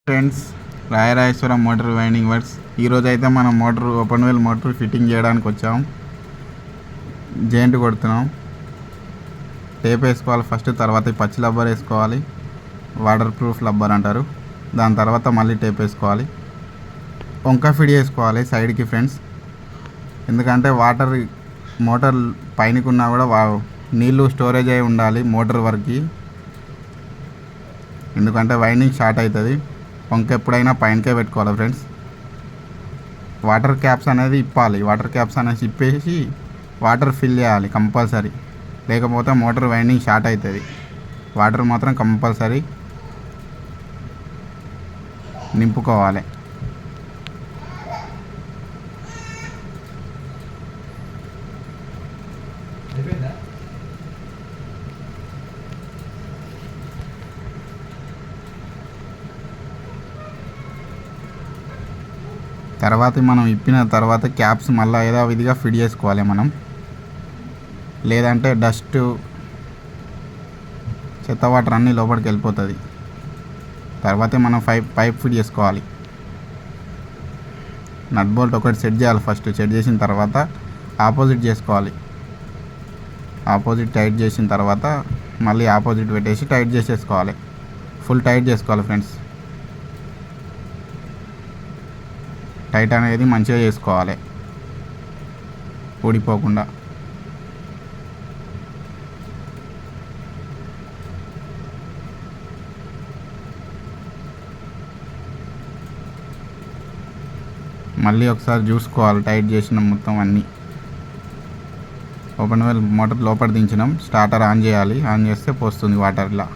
Friends, Rayarajeswaram motor winding works. ఈరోజు అయితే మనం ఓపెన్ వెల్ మోటార్ ఫిట్టింగ్ చేయడానికి వచ్చాం. జాయింట్ కొడుతున్నాం. టేప్ వేసుకోవాలి ఫస్ట్, తర్వాత పచ్చి రబ్బర్ వేసుకోవాలి. వాటర్ ప్రూఫ్ రబ్బర్ అంటారు. దాని తర్వాత మళ్ళీ టేప్ వేసుకోవాలి. వంక ఫిట్ చేసుకోవాలి సైడ్కి ఫ్రెండ్స్. ఎందుకంటే మోటార్ పైనకి ఉన్నా కూడా నీళ్ళు స్టోరేజ్ అయి ఉండాలి మోటార్ వరకు. ఎందుకంటే వైండింగ్ షార్ట్ అవుతుంది. వంక ఎప్పుడైనా పైనకే పెట్టుకోవాలి ఫ్రెండ్స్. వాటర్ క్యాప్స్ అనేది ఇప్పాలి. వాటర్ క్యాప్స్ అనేది ఇప్పేసి వాటర్ ఫిల్ చేయాలి కంపల్సరీ. లేకపోతే మోటార్ వైండింగ్ షార్ట్ అవుతుంది. వాటర్ మాత్రం కంపల్సరీ నింపుకోవాలి. తర్వాత మనం ఇప్పిన తర్వాత క్యాప్స్ మళ్ళీ ఏదో విధిగా ఫిట్ చేసుకోవాలి మనం. లేదంటే డస్ట్, చెత్త వాటర్ అన్నీ లోపలికి వెళ్ళిపోతుంది. తర్వాత మనం పైప్ ఫిట్ చేసుకోవాలి. నట్ బోల్ట్ ఒకటి సెట్ చేయాలి ఫస్ట్. సెట్ చేసిన తర్వాత ఆపోజిట్ చేసుకోవాలి. ఆపోజిట్ టైట్ చేసిన తర్వాత మళ్ళీ ఆపోజిట్ పెట్టేసి టైట్ చేసేసుకోవాలి. ఫుల్ టైట్ చేసుకోవాలి ఫ్రెండ్స్. టైట్ అనేది మంచిగా చేసుకోవాలి, ఊడిపోకుండా. మళ్ళీ ఒకసారి చూసుకోవాలి టైట్ చేసిన మొత్తం అన్నీ. ఓపెన్ వెల్ మోటార్ లోపల దించినాం. స్టార్టర్ ఆన్ చేయాలి. ఆన్ చేస్తే పోస్తుంది వాటర్ ఇలా.